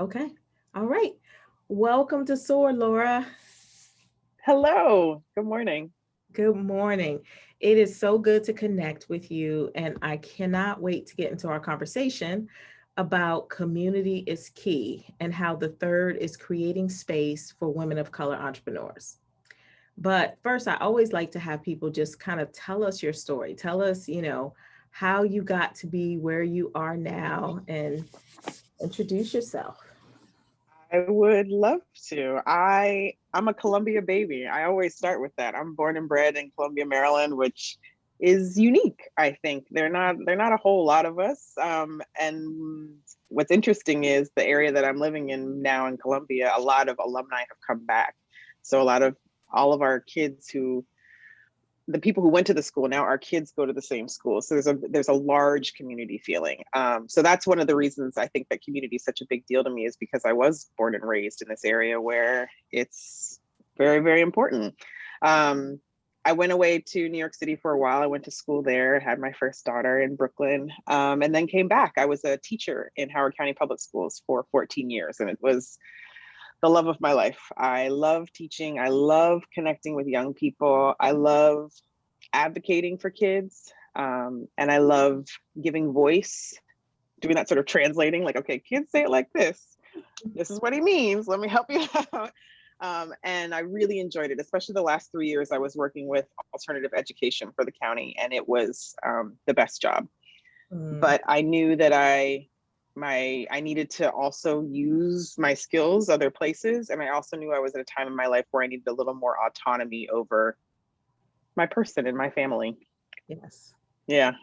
Okay. All right. Welcome to SOAR, Laura. Hello, good morning. Good morning. It is so good to connect with you, and I cannot wait to get into our conversation about community is key and how the third is creating space for women of color entrepreneurs. But first, I always like to have people just kind of tell us your story. Tell us, how you got to be where you are now and introduce yourself. I would love to. I'm a Columbia baby. I always start with that. I'm born and bred in Columbia, Maryland, which is unique. I think they're not a whole lot of us. And what's interesting is the area that I'm living in now in Columbia. A lot of alumni have come back. So a lot of all of our kids who the people who went to the school now our kids go to the same school, so there's a large community feeling. So that's one of the reasons I think that community is such a big deal to me, is because I was born and raised in this area where it's very, very important. um, I went away to New York City for a while. I went to school there, had my first daughter in Brooklyn, and then came back. I was a teacher in Howard County Public Schools for 14 years, and it was the love of my life. I love teaching. I love connecting with young people. I love advocating for kids. And I love giving voice, doing that sort of translating, like, okay, kids say it like this. This is what he means. Let me help you out. And I really enjoyed it, especially the last 3 years I was working with alternative education for the county, and it was the best job. Mm, But I knew that I needed to also use my skills other places, and I also knew I was at a time in my life where I needed a little more autonomy over my person and my family. yes. Yeah.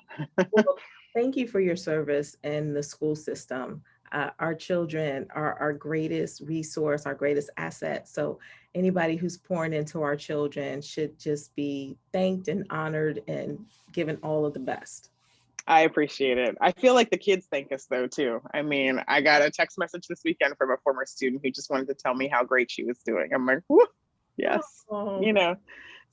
Well, thank you for your service in the school system. Our children are our greatest resource, our greatest asset. So anybody who's pouring into our children should just be thanked and honored and given all of the best. I appreciate it. I feel like the kids thank us though too. I mean, I got a text message this weekend from a former student who just wanted to tell me how great she was doing. I'm like, whoo, yes, Oh, you know.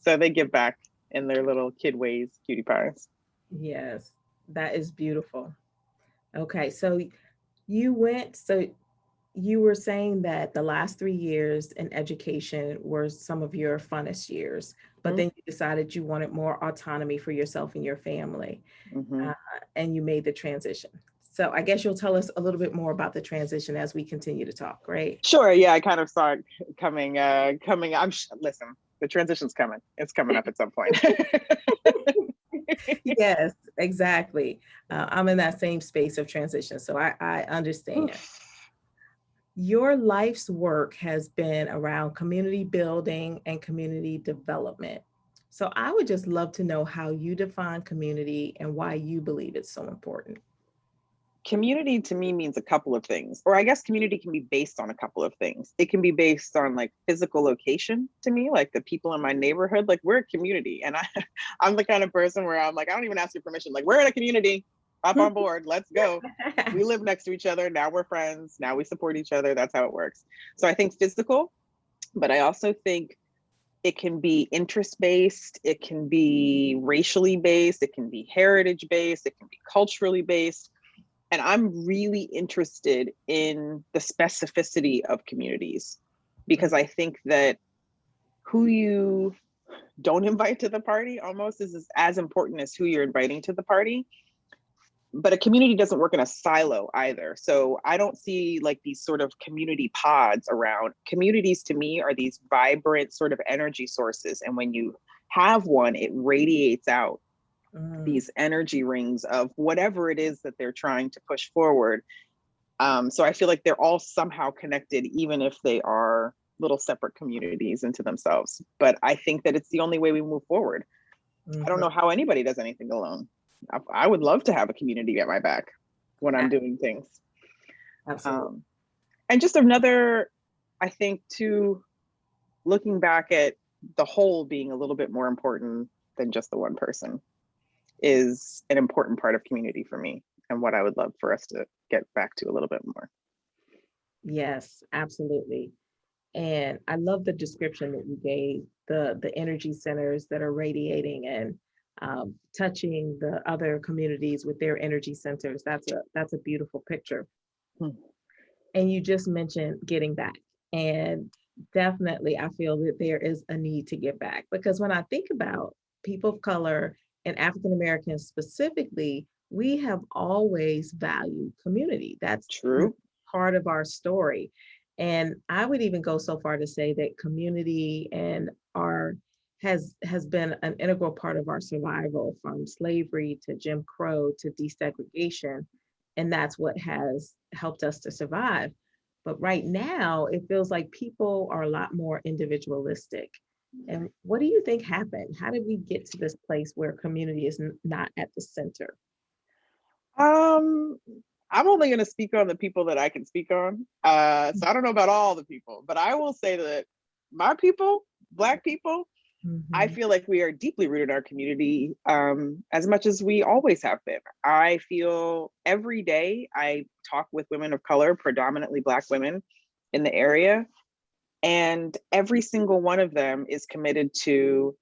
So they give back in their little kid ways, cutie pies. yes, that is beautiful. Okay, so so you were saying that the last 3 years in education were some of your funnest years, but then you decided you wanted more autonomy for yourself and your family, Mm-hmm. uh, and you made the transition. So I guess you'll tell us a little bit more about the transition as we continue to talk, right? Sure. Yeah, I kind of saw it coming. Coming. Listen. The transition's coming. It's coming up at some point. Yes, exactly. I'm in that same space of transition, so I understand. Your life's work has been around community building and community development. So I would just love to know how you define community and why you believe it's so important. Community to me means a couple of things, or I guess community can be based on a couple of things. It can be based on like physical location to me, like the people in my neighborhood, like we're a community. And I'm the kind of person where I'm like, I don't even ask your permission. Like, we're in a community, hop on board, let's go. We live next to each other. Now we're friends. Now we support each other. That's how it works. So I think physical, but I also think it can be interest based, it can be racially based, it can be heritage based, it can be culturally based. And I'm really interested in the specificity of communities, because I think that who you don't invite to the party almost is as important as who you're inviting to the party. But a community doesn't work in a silo either. So I don't see like these sort of community pods around. Communities to me are these vibrant sort of energy sources. And when you have one, it radiates out Mm, these energy rings of whatever it is that they're trying to push forward. So I feel like they're all somehow connected, even if they are little separate communities into themselves. But I think that it's the only way we move forward. I don't mhm. know how anybody does anything alone. I would love to have a community at my back when I'm A- doing things. Absolutely. Um, and just another, I think, too, looking back at the whole being a little bit more important than just the one person is an important part of community for me, and what I would love for us to get back to a little bit more. Yes, absolutely. And I love the description that you gave, the energy centers that are radiating and touching the other communities with their energy centers. That's a beautiful picture. Hmm. And you just mentioned getting back. And definitely, I feel that there is a need to get back because when I think about people of color and African Americans specifically, we have always valued community. That's True. part of our story. And I would even go so far to say that community and our has been an integral part of our survival from slavery to Jim Crow to desegregation. And that's what has helped us to survive. But right now, it feels like people are a lot more individualistic. And what do you think happened? How did we get to this place where community is not at the center? Um, I'm only going to speak on the people that I can speak on. So I don't know about all the people, but I will say that my people, Black people, I Mhm. feel like we are deeply rooted in our community, as much as we always have been. I feel every day I talk with women of color, predominantly Black women in the area, and every single one of them is committed to,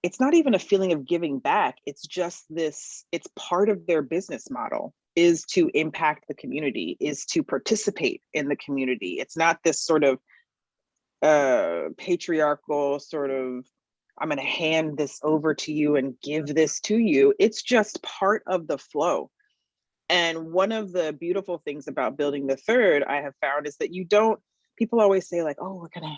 it's not even a feeling of giving back. It's just this, it's part of their business model is to impact the community, is to participate in the community. It's not this sort of patriarchal sort of, I'm going to hand this over to you and give this to you. It's just part of the flow. And one of the beautiful things about building the third, I have found, is that you don't, people always say, like, oh, we're going to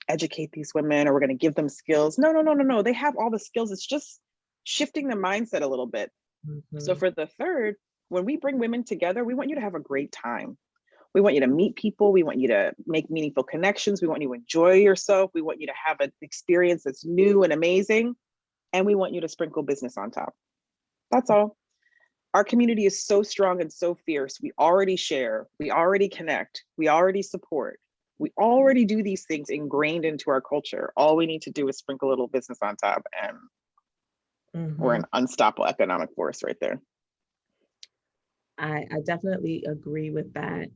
educate these women or we're going to give them skills. No, no, no, no, no. They have all the skills. It's just shifting the mindset a little bit. So Mhm. for the third, when we bring women together, we want you to have a great time. We want you to meet people. We want you to make meaningful connections. We want you to enjoy yourself. We want you to have an experience that's new and amazing. And we want you to sprinkle business on top. That's all. Our community is so strong and so fierce. We already share, we already connect, we already support. We already do these things ingrained into our culture. All we need to do is sprinkle a little business on top, and we're Mhm. an unstoppable economic force right there. I definitely agree with that.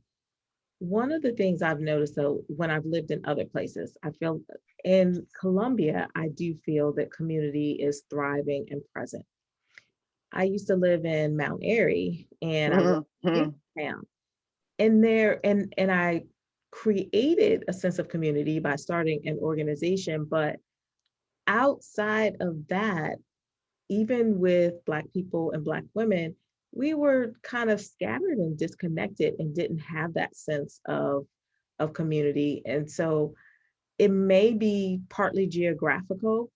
One of the things I've noticed though, when I've lived in other places, I feel in Colombia, I do feel that community is thriving and present. I used to live in Mount Airy and I was in Mhm. town. And there and I created a sense of community by starting an organization. But outside of that, even with Black people and Black women, we were kind of scattered and disconnected and didn't have that sense of community. And so it may be partly geographical,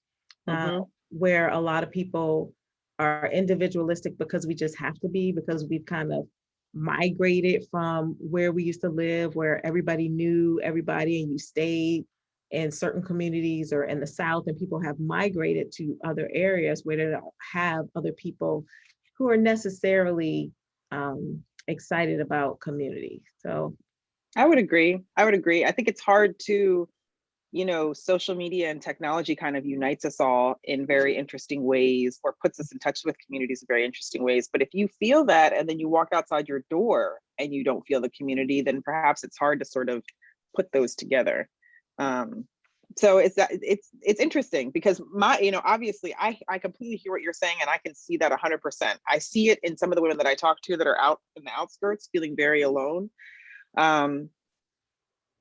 uh, Mhm. where a lot of people are individualistic because we just have to be, because we've kind of migrated from where we used to live, where everybody knew everybody and you stayed in certain communities or in the South, and people have migrated to other areas where they don't have other people who are necessarily excited about community. So, I would agree. I would agree. I think it's hard to, social media and technology kind of unites us all in very interesting ways, or puts us in touch with communities in very interesting ways. But if you feel that and then you walk outside your door and you don't feel the community, then perhaps it's hard to sort of put those together. Um, so it's interesting because obviously I completely hear what you're saying, and I can see that 100%. I see it in some of the women that I talk to that are out in the outskirts feeling very alone. Um,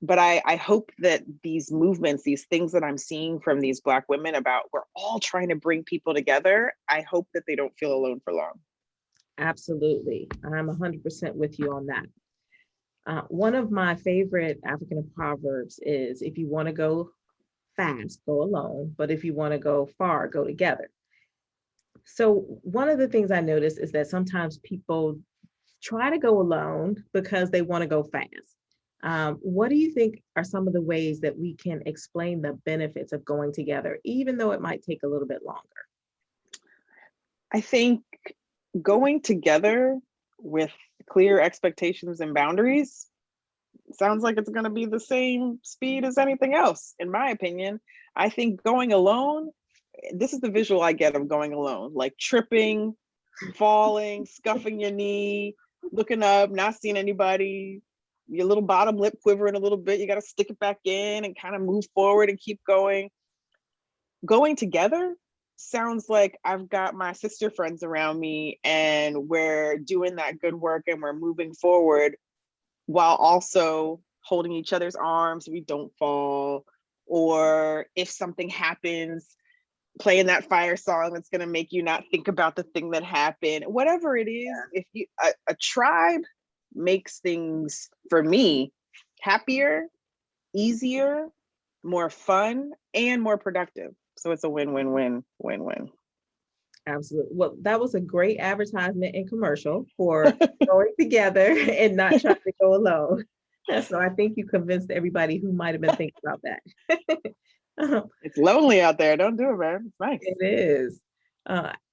but I hope that these movements, these things that I'm seeing from these Black women about, we're all trying to bring people together. I hope that they don't feel alone for long. absolutely. I'm 100% with you on that. One of my favorite African proverbs is if you want to go fast, go alone, but if you want to go far, go together. So, one of the things I notice is that sometimes people try to go alone because they want to go fast. What do you think are some of the ways that we can explain the benefits of going together, even though it might take a little bit longer? I think going together with clear expectations and boundaries sounds like it's going to be the same speed as anything else, in my opinion. I think going alone, this is the visual I get of going alone, like tripping, falling, scuffing your knee, looking up, not seeing anybody, your little bottom lip quivering a little bit. You got to stick it back in and kind of move forward and keep going. Going together sounds like I've got my sister friends around me and we're doing that good work and we're moving forward. while also holding each other's arms so we don't fall. Or if something happens, playing that fire song that's going to make you not think about the thing that happened. Whatever it is, if you a tribe makes things, for me, happier, easier, more fun, and more productive. So it's a win-win-win-win-win. Absolutely. Well, that was a great advertisement and commercial for going together and not trying to go alone. So I think you convinced everybody who might have been thinking about that. It's lonely out there. Don't do it, man. It's nice. It is.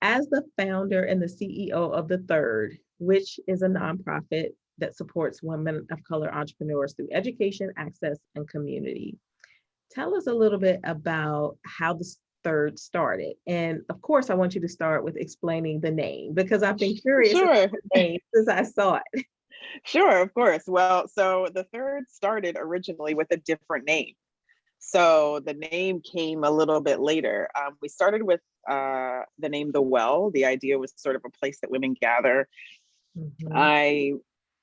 As the founder and the CEO of The Third, which is a nonprofit that supports women of color entrepreneurs through education, access, and community, tell us a little bit about how the Third started. And of course, I want you to start with explaining the name because I've been curious Sure. about the name since I saw it. Sure, of course. Well, so The Third started originally with a different name. So the name came a little bit later. We started with the name The Well. The idea was sort of a place that women gather. Mhm. I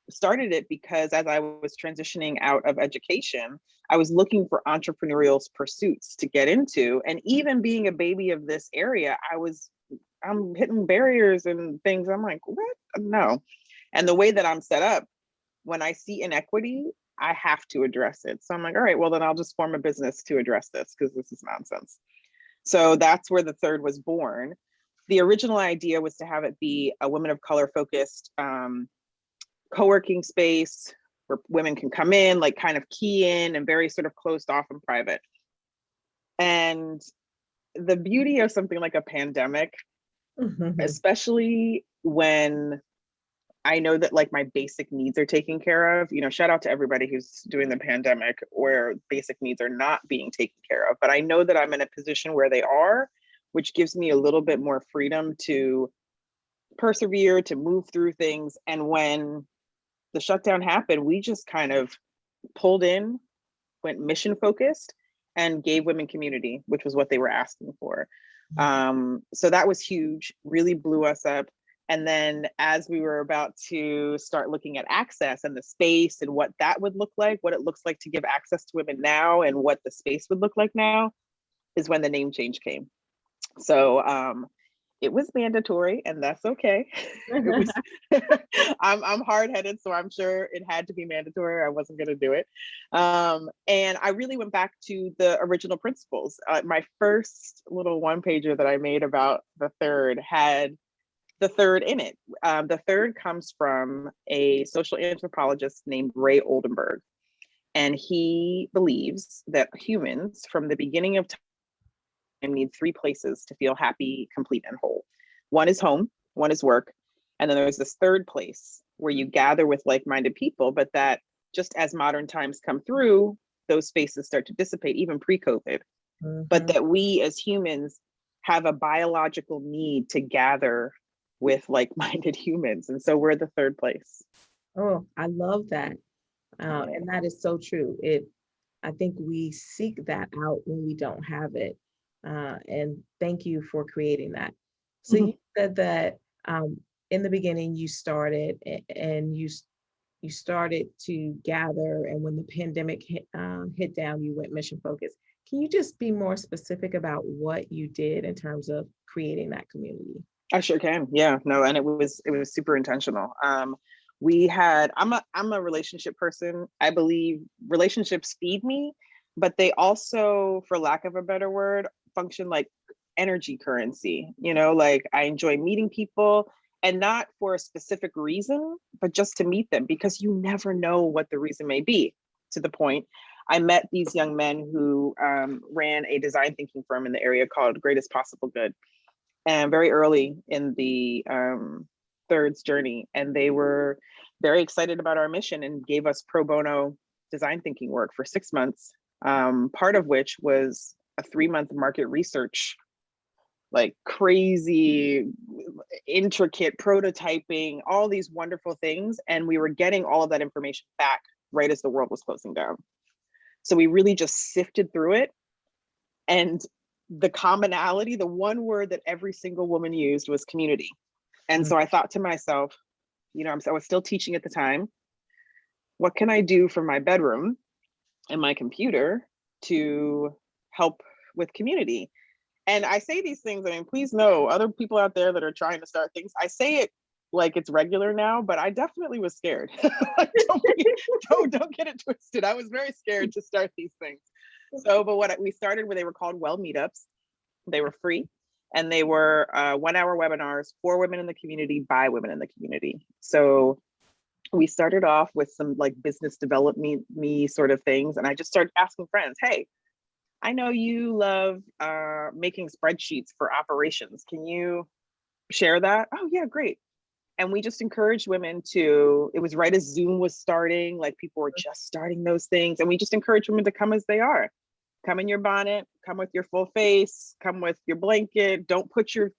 started it because as I was transitioning out of education, I was looking for entrepreneurial pursuits to get into. And even being a baby of this area, I'm hitting barriers and things. I'm like, what? No. And the way that I'm set up, when I see inequity, I have to address it. So I'm like, all right, well, then I'll just form a business to address this because this is nonsense. So that's where The Third was born. The original idea was to have it be a women of color focused co-working space where women can come in, like kind of key in, and very sort of closed off and private. And the beauty of something like a pandemic, Mhm. especially when I know that like my basic needs are taken care of, shout out to everybody who's doing the pandemic where basic needs are not being taken care of. But I know that I'm in a position where they are, which gives me a little bit more freedom to persevere, to move through things. And when the shutdown happened, we just kind of pulled in, went mission focused, and gave women community, which was what they were asking for. So that was huge, really blew us up. And then as we were about to start looking at access and the space and what that would look like, what it looks like to give access to women now and what the space would look like now, is when the name change came. So it was mandatory, and that's okay. It was. I'm hard-headed, so I'm sure it had to be mandatory. I wasn't going to do it, and I really went back to the original principles. My first little one pager that I made about The Third had The Third in it. The Third comes from a social anthropologist named Ray Oldenburg, and he believes that humans, from the beginning of time, need three places to feel happy, complete, and whole. One is home, one is work, and then there's this third place where you gather with like-minded people, but that just as modern times come through, those spaces start to dissipate, even pre-COVID. But Mhm. that we as humans have a biological need to gather with like-minded humans. And so we're the third place. Oh, I love that. Yeah. And that is so true. I think we seek that out when we don't have it. And thank you for creating that. So you said that in the beginning you started and you started to gather, and when the pandemic hit down, you went mission focused. Can you just be more specific about what you did in terms of creating that community? I sure can. Yeah, no, and it was super intentional. We had I'm a relationship person. I believe relationships feed me, but they also, for lack of a better word, function like energy currency. Like I enjoy meeting people, and not for a specific reason, but just to meet them because you never know what the reason may be. To the point, I met these young men who ran a design thinking firm in the area called Greatest Possible Good, and very early in the Third's journey. And they were very excited about our mission and gave us pro bono design thinking work for 6 months, part of which was a 3-month market research, like crazy, intricate prototyping, all these wonderful things. And we were getting all of that information back right as the world was closing down. So we really just sifted through it. And the commonality, the one word that every single woman used was community. And Mm. so I thought to myself, I was still teaching at the time. what can I do from my bedroom and my computer to help with community? And I say these things, I mean, please know, other people out there that are trying to start things, I say it like it's regular now, but I definitely was scared. Like, don't get it twisted. I was very scared to start these things. So, but what we started where they were called well meetups. They were free, and they were 1 hour webinars for women in the community by women in the community. So we started off with some like business development me sort of things. And I just started asking friends, hey, I know you love making spreadsheets for operations. Can you share that? Oh yeah, great. And we just encouraged women to, it was right as Zoom was starting, like people were just starting those things. And we just encouraged women to come as they are. Come in your bonnet, come with your full face, come with your blanket, don't put your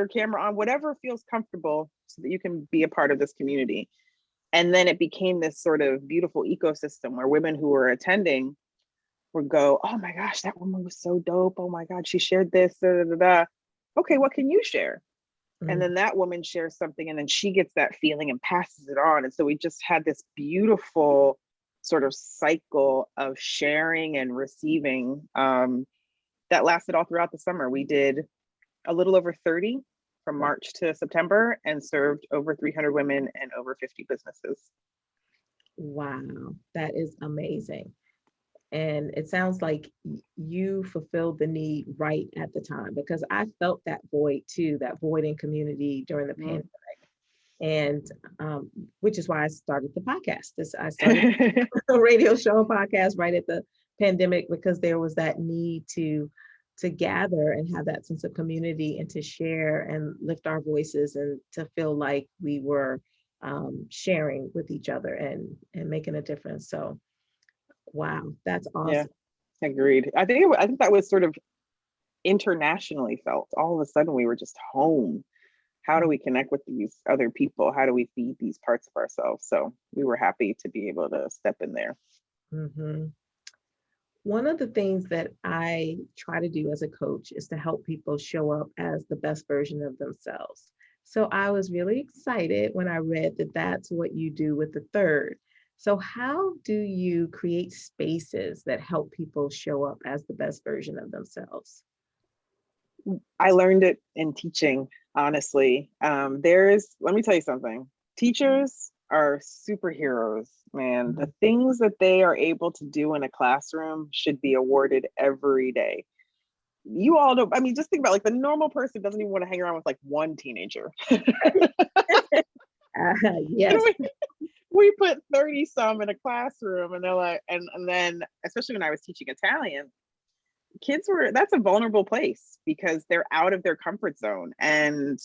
camera on, whatever feels comfortable so that you can be a part of this community. And then it became this sort of beautiful ecosystem where women who were attending would go, oh my gosh, that woman was so dope. Oh my God, she shared this. Da, da, da, da. Okay, what can you share? And then that woman shares something, and then she gets that feeling and passes it on. And so we just had this beautiful sort of cycle of sharing and receiving that lasted all throughout the summer. We did a little over 30 from March to September and served over 300 women and over 50 businesses. Wow, that is amazing. And it sounds like you fulfilled the need right at the time, because I felt that void too, that void in community during the pandemic. And which is why I started the podcast. I started a radio show and podcast right at the pandemic, because there was that need to gather and have that sense of community and to share and lift our voices and to feel like we were sharing with each other and making a difference. So wow, that's awesome. Yeah, agreed. I think that was sort of internationally felt. All of a sudden we were just home. How do we connect with these other people? How do we feed these parts of ourselves? So we were happy to be able to step in there. Mm-hmm. One of the things that I try to do as a coach is to help people show up as the best version of themselves. So I was really excited when I read that that's what you do with the third. So how do you create spaces that help people show up as the best version of themselves? I learned it in teaching, honestly. Let me tell you something. Teachers are superheroes, man. The things that they are able to do in a classroom should be awarded every day. You all know, I mean, just think about like the normal person doesn't even want to hang around with like one teenager. Yes. We put 30 some in a classroom, and they're like, and then especially when I was teaching Italian, that's a vulnerable place because they're out of their comfort zone. And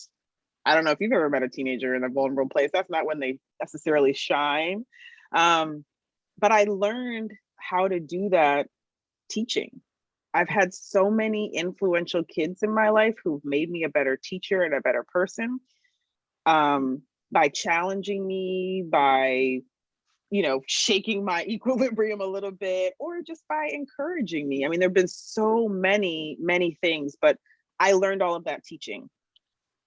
I don't know if you've ever met a teenager in a vulnerable place. That's not when they necessarily shine. But I learned how to do that teaching. I've had so many influential kids in my life who've made me a better teacher and a better person, by challenging me, by shaking my equilibrium a little bit, or just by encouraging me. I mean, there have been so many things, but I learned all of that teaching,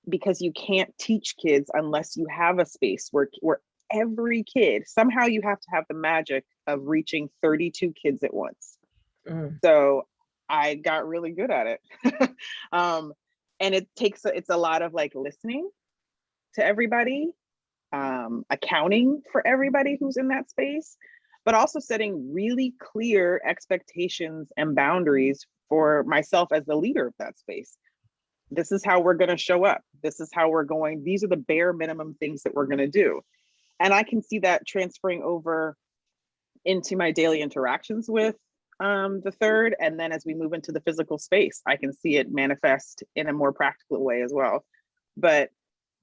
because you can't teach kids unless you have a space where every kid, somehow you have to have the magic of reaching 32 kids at once. So I got really good at it. And it's a lot of like listening to everybody, accounting for everybody who's in that space, but also setting really clear expectations and boundaries for myself as the leader of that space. This is how we're going to show up. These are the bare minimum things that we're going to do. And I can see that transferring over into my daily interactions with the third. And then as we move into the physical space, I can see it manifest in a more practical way as well. But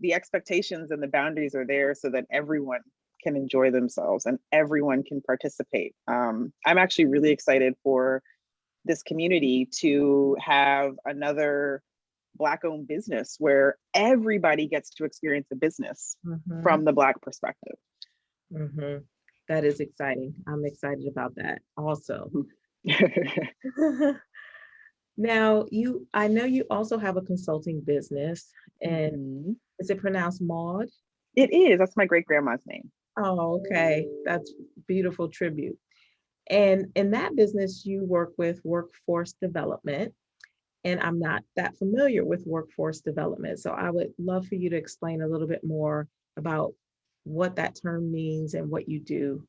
the expectations and the boundaries are there so that everyone can enjoy themselves and everyone can participate. I'm actually really excited for this community to have another Black-owned business where everybody gets to experience the business from the Black perspective. That is exciting. I'm excited about that also. Now, I know you also have a consulting business, and is it pronounced Maude? It is. That's my great grandma's name. Oh, okay. That's beautiful tribute. And in that business, you work with workforce development. And I'm not that familiar with workforce development. So I would love for you to explain a little bit more about what that term means and what you do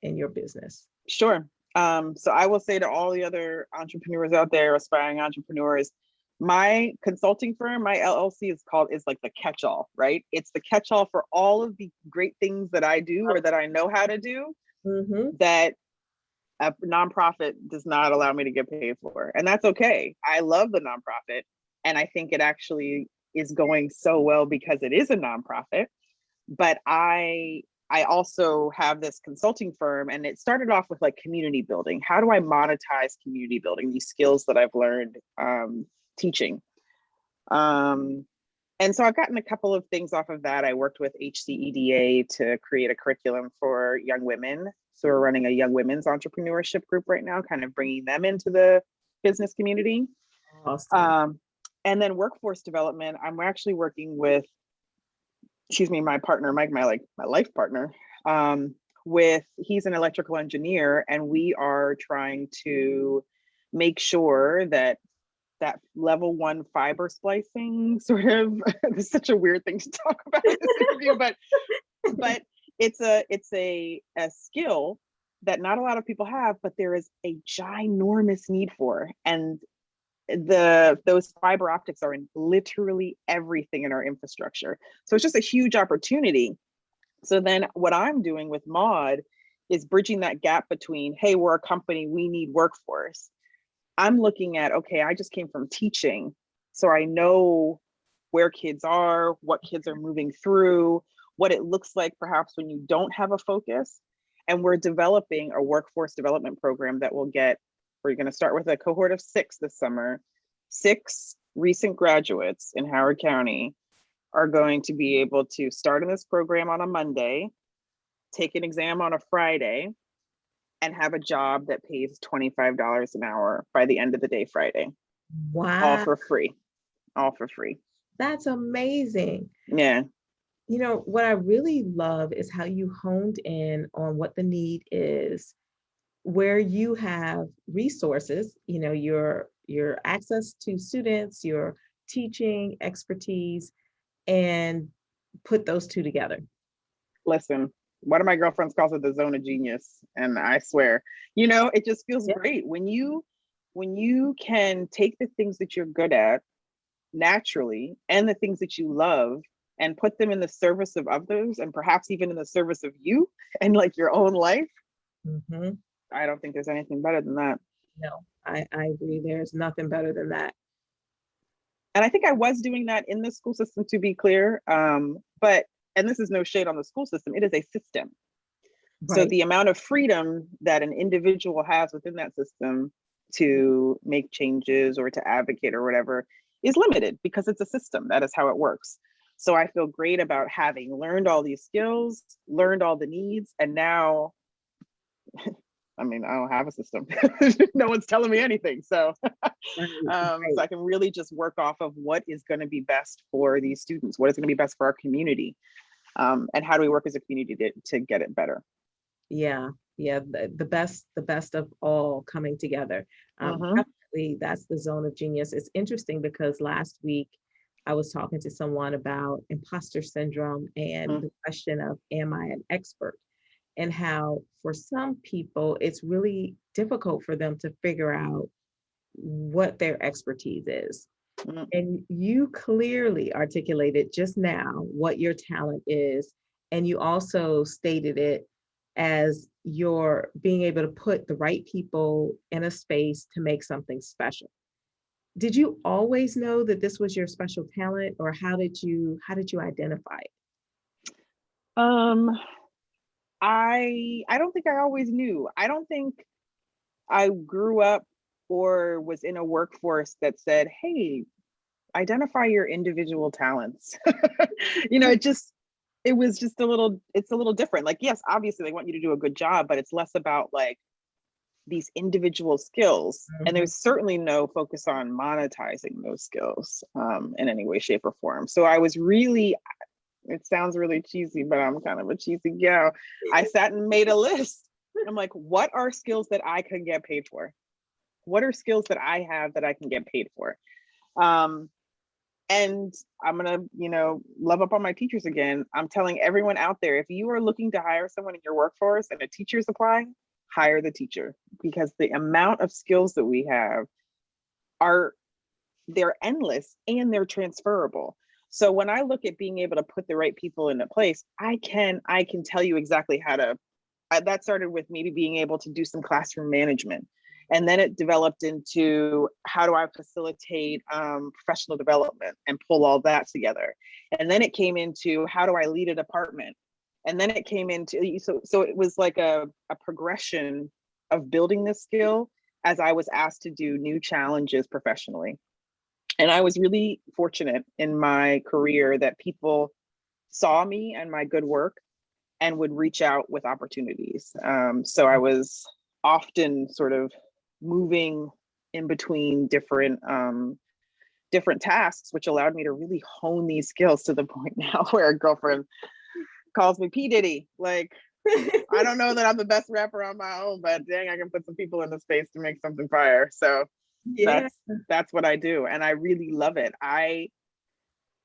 in your business. Sure. So I will say to all the other entrepreneurs out there, aspiring entrepreneurs, my consulting firm, my LLC is like the catch-all, right? It's the catch-all for all of the great things that I do or that I know how to do Mm-hmm. that a nonprofit does not allow me to get paid for. And that's okay. I love the nonprofit. And I think it actually is going so well because it is a nonprofit. But I also have this consulting firm, and it started off with like community building. How do I monetize community building, these skills that I've learned teaching? And so I've gotten a couple of things off of that. I worked with HCEDA to create a curriculum for young women. So we're running a young women's entrepreneurship group right now, kind of bringing them into the business community. Awesome. And then workforce development, I'm actually working with, excuse me, my partner, Mike, my life partner, he's an electrical engineer, and we are trying to make sure that level 1 fiber splicing sort of it's such a weird thing to talk about in this interview, but it's a skill that not a lot of people have, but there is a ginormous need for. And those fiber optics are in literally everything in our infrastructure. So it's just a huge opportunity. So then what I'm doing with Maude is bridging that gap between, hey, we're a company, we need workforce. I'm looking at, okay, I just came from teaching, so I know where kids are, what kids are moving through, what it looks like perhaps when you don't have a focus. And we're developing a workforce development program that will get, we're going to start with a cohort of 6 this summer. 6 recent graduates in Howard County are going to be able to start in this program on a Monday, take an exam on a Friday, and have a job that pays $25 an hour by the end of the day Friday. All Wow, for free. All for free. that's amazing. Yeah. You know, what I really love is how you honed in on what the need is, where you have resources, you know, your access to students, your teaching expertise, and put those two together. Listen, one of my girlfriends calls it the zone of genius. And I swear, it just feels Yeah. great when you can take the things that you're good at naturally and the things that you love and put them in the service of others, and perhaps even in the service of you and like your own life. Hmm. I don't think there's anything better than that. No, I agree. There's nothing better than that. And I think I was doing that in the school system, to be clear. But, and this is no shade on the school system, it is a system. So Right. the amount of freedom that an individual has within that system to make changes or to advocate or whatever is limited because it's a system. That is how it works. So I feel great about having learned all these skills, learned all the needs, and now, I mean, I don't have a system. No one's telling me anything. So, Right. so I can really just work off of what is going to be best for these students, what is going to be best for our community, and how do we work as a community to get it better. Yeah, yeah, the best of all coming together. Mm-hmm. Definitely, that's the zone of genius. It's interesting because last week I was talking to someone about imposter syndrome and the question of, am I an expert? And how for some people it's really difficult for them to figure out what their expertise is. Mm-hmm. And you clearly articulated just now what your talent is. And you also stated it as your being able to put the right people in a space to make something special. Did you always know that this was your special talent, or how did you identify it? Um, I don't think I always knew. I don't think I grew up or was in a workforce that said, "Hey, identify your individual talents." It was just it's a little different. Like, yes, obviously they want you to do a good job, but it's less about like these individual skills. And Mhm. there's certainly no focus on monetizing those skills in any way, shape, or form. So I was really it sounds really cheesy, but I'm kind of a cheesy gal. I sat and made a list. I'm like, what are skills that I can get paid for? What are skills that I have that I can get paid for? And I'm gonna, love up on my teachers again. I'm telling everyone out there, if you are looking to hire someone in your workforce and a teacher is applying, hire the teacher, because the amount of skills that we have they're endless and they're transferable. So when I look at being able to put the right people into place, I can tell you exactly how to. That started with maybe being able to do some classroom management. And then it developed into how do I facilitate professional development and pull all that together. And then it came into how do I lead a department. And then it came into, so it was like a progression of building this skill as I was asked to do new challenges professionally. And I was really fortunate in my career that people saw me and my good work and would reach out with opportunities. So I was often sort of moving in between different tasks, which allowed me to really hone these skills to the point now where a girlfriend calls me P. Diddy. Like, I don't know that I'm the best rapper on my own, but dang, I can put some people in the space to make something fire. So Yeah. that's what I do. And I really love it.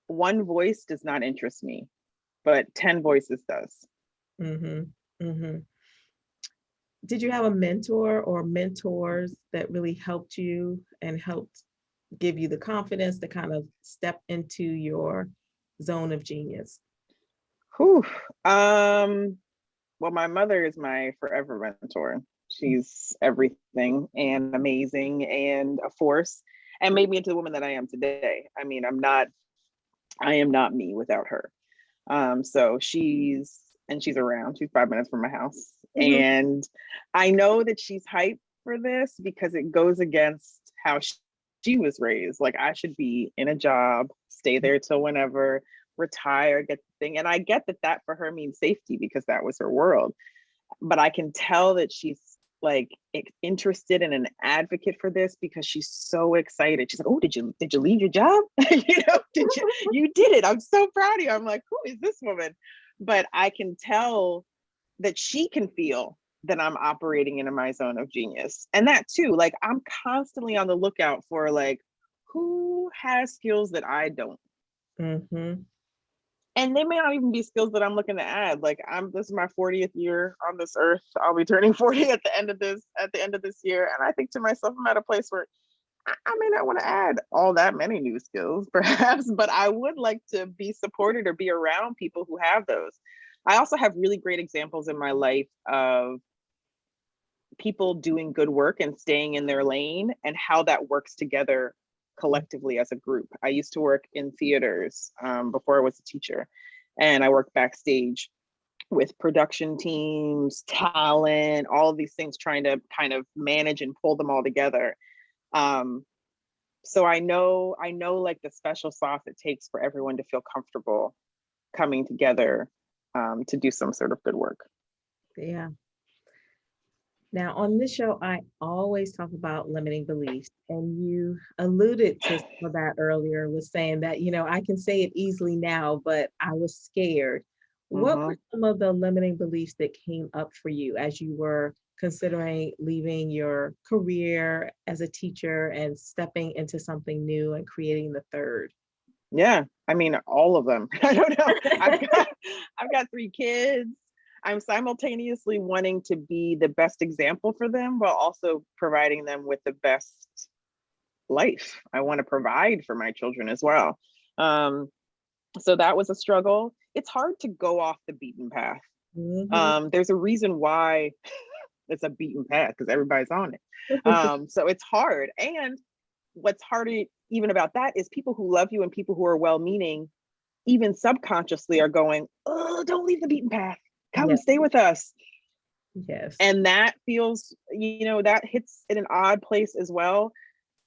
One voice does not interest me, but 10 voices does. Mm-hmm. Mm-hmm. Did you have a mentor or mentors that really helped you and helped give you the confidence to kind of step into your zone of genius? Whew. Well, my mother is my forever mentor. She's everything and amazing and a force and made me into the woman that I am today. I mean, I am not me without her. So she's around. She's 5 minutes from my house. Mhm. And I know that she's hyped for this because it goes against how she was raised. Like, I should be in a job, stay there till whenever, retire, get the thing. And I get that for her means safety because that was her world. But I can tell that she's like interested and an advocate for this because she's so excited. She's like, "Oh, did you leave your job? You did it. I'm so proud of you." I'm like, "Who is this woman?" But I can tell that she can feel that I'm operating in my zone of genius. And that too, like, I'm constantly on the lookout for like who has skills that I don't. Mm-hmm. And they may not even be skills that I'm looking to add. Like, this is my 40th year on this earth. I'll be turning 40 at the end of this year. And I think to myself, I'm at a place where I may not want to add all that many new skills, perhaps, but I would like to be supported or be around people who have those. I also have really great examples in my life of people doing good work and staying in their lane and how that works together collectively as a group. I used to work in theaters before I was a teacher, and I worked backstage with production teams, talent, all of these things, trying to kind of manage and pull them all together. So I know like the special sauce it takes for everyone to feel comfortable coming together to do some sort of good work. Yeah. Now, on this show, I always talk about limiting beliefs, and you alluded to some of that earlier, was saying that, I can say it easily now, but I was scared. What Mm-hmm. were some of the limiting beliefs that came up for you as you were considering leaving your career as a teacher and stepping into something new and creating the third? Yeah, I mean, all of them. I don't know. I've got 3 kids. I'm simultaneously wanting to be the best example for them while also providing them with the best life. I want to provide for my children as well. So that was a struggle. It's hard to go off the beaten path. Mhm. There's a reason why it's a beaten path because everybody's on it. So it's hard. And what's harder even about that is people who love you and people who are well-meaning, even subconsciously, are going, "Oh, don't leave the beaten path. Come Yes, stay with us." yes. And that feels, that hits in an odd place as well.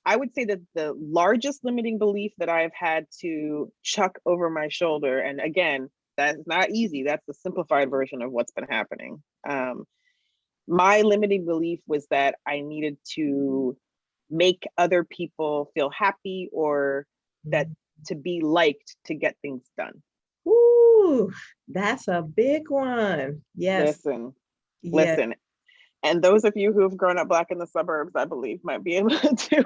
I would say that the largest limiting belief that I've had to chuck over my shoulder, and again, that's not easy. That's the simplified version of what's been happening. My limiting belief was that I needed to make other people feel happy or that Mhm. to be liked to get things done. Ooh, Ooh, that's a big one. Yes, Listen, yes. listen. And those of you who have grown up Black in the suburbs, I believe, might be able to feel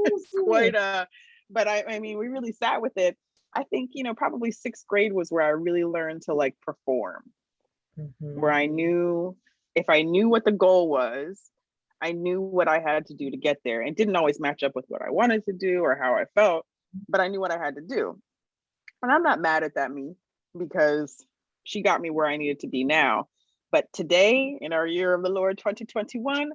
it's Ooh. quite a, but I mean, we really sat with it. I think, probably sixth grade was where I really learned to like perform, where Mhm. I knew if I knew what the goal was, I knew what I had to do to get there. It didn't always match up with what I wanted to do or how I felt, but I knew what I had to do. And I'm not mad at that me, because she got me where I needed to be now. But today, in our year of the Lord 2021,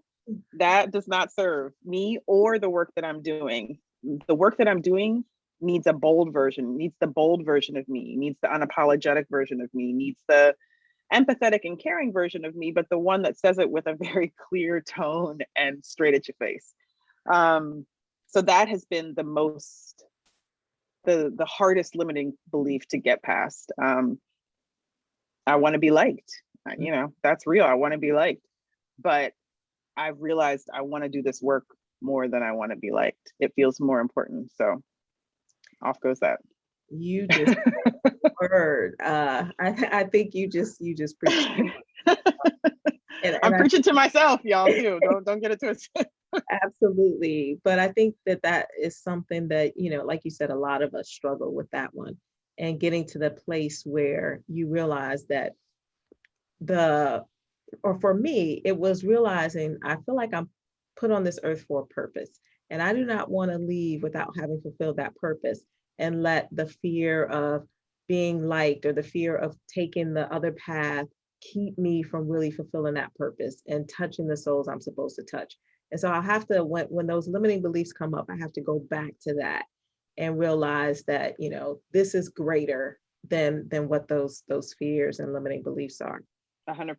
that does not serve me or the work that I'm doing. The work that I'm doing needs a bold version, needs the bold version of me, needs the unapologetic version of me, needs the empathetic and caring version of me, but the one that says it with a very clear tone and straight at your face. Um, so that has been the hardest limiting belief to get past. I want to be liked. That's real. I want to be liked, but I've realized I want to do this work more than I want to be liked. It feels more important. So off goes that. You just word. I think you just preached. And I'm I preaching to myself, y'all too. Don't get it twisted. absolutely, but I think that that is something that, like you said, a lot of us struggle with that one, and getting to the place where you realize that the or for me, it was realizing I feel like I'm put on this earth for a purpose. And I do not want to leave without having fulfilled that purpose and let the fear of being liked or the fear of taking the other path keep me from really fulfilling that purpose and touching the souls I'm supposed to touch. And so I have to, when those limiting beliefs come up, I have to go back to that and realize that, this is greater than what those fears and limiting beliefs are. 100%,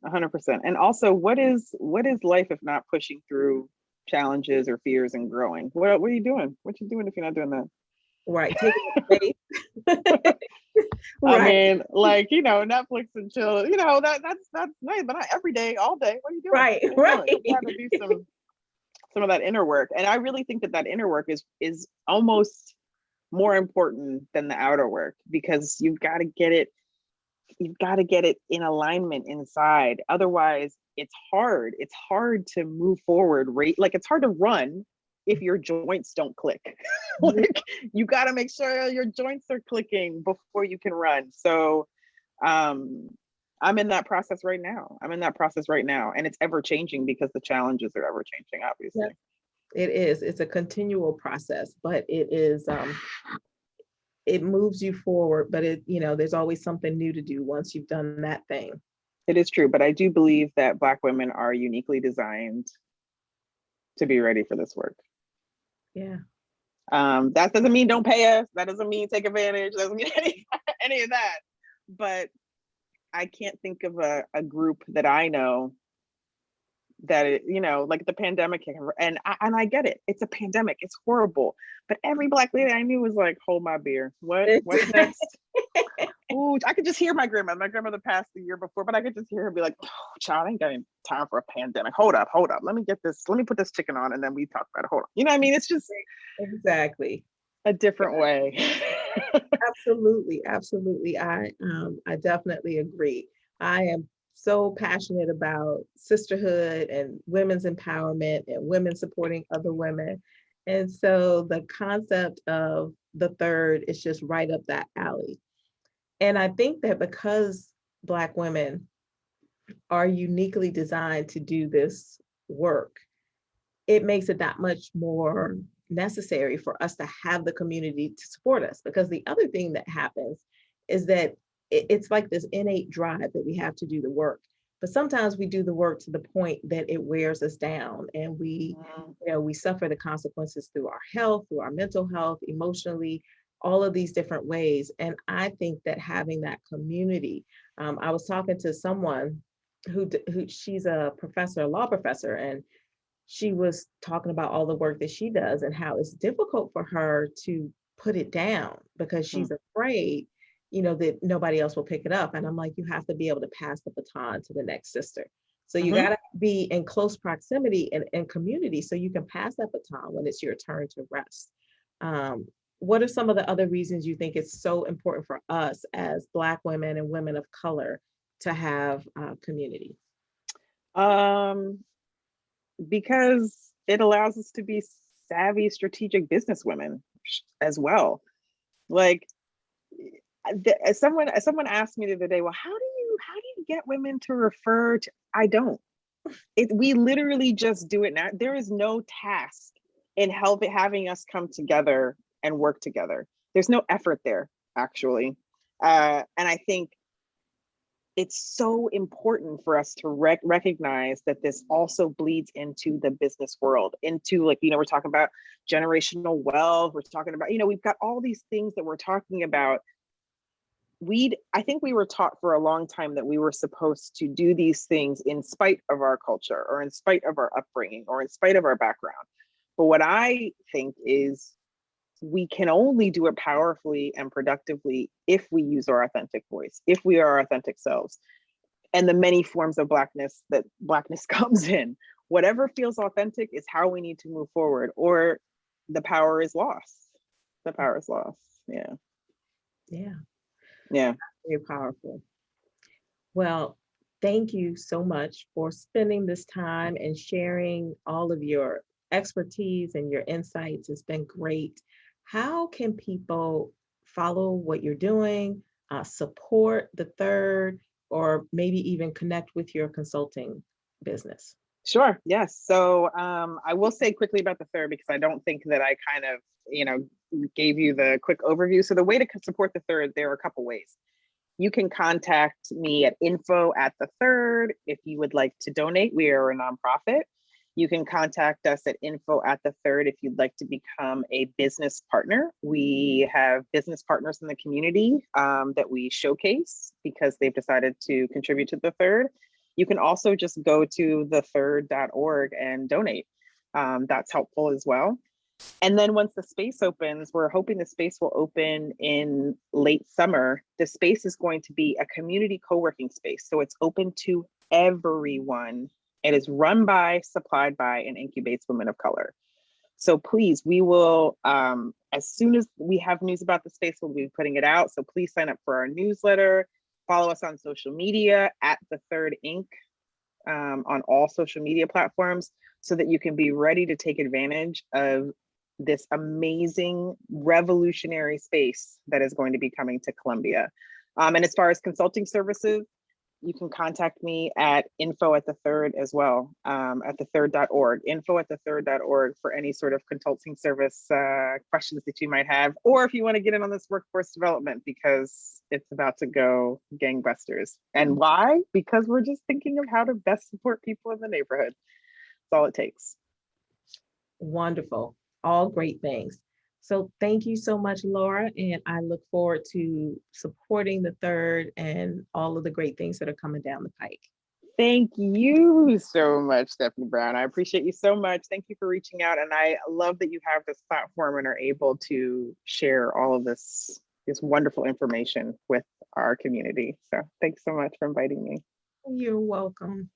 100%. And also, what is life if not pushing through challenges or fears and growing? What are you doing? What you doing if you're not doing that? Right, taking the space. I Right, mean, like, Netflix and chill. That's nice, but not every day, all day. What are you doing? right, What are you right. doing? You got to do some of that inner work, and I really think that inner work is almost more important than the outer work, because you've got to get it in alignment inside. Otherwise, it's hard to move forward, right? Like, it's hard to run if your joints don't click. Like, you got to make sure your joints are clicking before you can run. So um I'm in that process right now. And it's ever changing because the challenges are ever changing, Yeah, obviously. it is. It's a continual process, but it moves you forward, but there's always something new to do once you've done that thing. It is true, but I do believe that Black women are uniquely designed to be ready for this work. Yeah. That doesn't mean don't pay us. That doesn't mean take advantage. That doesn't mean any of that. But I can't think of a group that I know that like the pandemic, and I get it. It's a pandemic. It's horrible. But every Black lady I knew was like, "Hold my beer. What's next?" Ooh, I could just hear my grandmother. My grandmother passed the year before, but I could just hear her be like, "Oh, child, I ain't got any time for a pandemic. Hold up. Let me get this. Let me put this chicken on, and then we talk about it. Hold on." You know what I mean? It's just Exactly. a different way. Absolutely, absolutely. I definitely agree. I am so passionate about sisterhood and women's empowerment and women supporting other women. And so the concept of the third is just right up that alley. And I think that because Black women are uniquely designed to do this work, it makes it that much more necessary for us to have the community to support us. Because the other thing that happens is that it's like this innate drive that we have to do the work. But sometimes we do the work to the point that it wears us down, and we suffer the consequences through our health, through our mental health, emotionally, all of these different ways. And I think that having that community, I was talking to someone who she's a professor, a law professor, and she was talking about all the work that she does and how it's difficult for her to put it down because she's afraid, that nobody else will pick it up. And I'm like, you have to be able to pass the baton to the next sister. So you Mm-hmm. got to be in close proximity and community so you can pass that baton when it's your turn to rest. Um, what are some of the other reasons you think it's so important for us as Black women and women of color to have community? Um, because it allows us to be savvy, strategic businesswomen as well. Like, someone asked me the other day, well, how do you get women to refer to? I don't. We literally just do it now. There is no task in having us come together and work together. There's no effort there, actually. And I think it's so important for us to recognize that this also bleeds into the business world, into, like, we're talking about generational wealth. We're talking about, we've got all these things that we're talking about. I think we were taught for a long time that we were supposed to do these things in spite of our culture, or in spite of our upbringing, or in spite of our background. But what I think is, we can only do it powerfully and productively if we use our authentic voice, if we are our authentic selves, and the many forms of Blackness that Blackness comes in. Whatever feels authentic is how we need to move forward, or the power is lost. The power is lost. Yeah. Yeah, Yeah. very powerful. Well, thank you so much for spending this time and sharing all of your expertise and your insights. It's been great. How can people follow what you're doing, support the third, or maybe even connect with your consulting business? Sure. Yes. So I will say quickly about the third, because I don't think that I kind of, gave you the quick overview. So the way to support the third, there are a couple ways. You can contact me at info@the3rd if you would like to donate. We are a nonprofit. You can contact us at info@the3rd if you'd like to become a business partner. We have business partners in the community that we showcase because they've decided to contribute to the third. You can also just go to the3rd.org and donate. That's helpful as well. And then once the space opens, we're hoping the space will open in late summer. The space is going to be a community co-working space. So it's open to everyone. It is run by, supplied by, and incubates women of color. So please, we will, as soon as we have news about the space, we'll be putting it out. So please sign up for our newsletter. Follow us on social media at The Third Inc. On all social media platforms, so that you can be ready to take advantage of this amazing revolutionary space that is going to be coming to Columbia. And as far as consulting services, you can contact me at info@the3rd as well, at the3rd.org, info@the3rd.org for any sort of consulting service questions that you might have, or if you want to get in on this workforce development, because it's about to go gangbusters. And why? Because we're just thinking of how to best support people in the neighborhood. That's all it takes. Wonderful. All great things. So thank you so much, Laura, and I look forward to supporting the third and all of the great things that are coming down the pike. Thank you so much, Stephanie Brown. I appreciate you so much. Thank you for reaching out. And I love that you have this platform and are able to share all of this wonderful information with our community. So thanks so much for inviting me. You're welcome.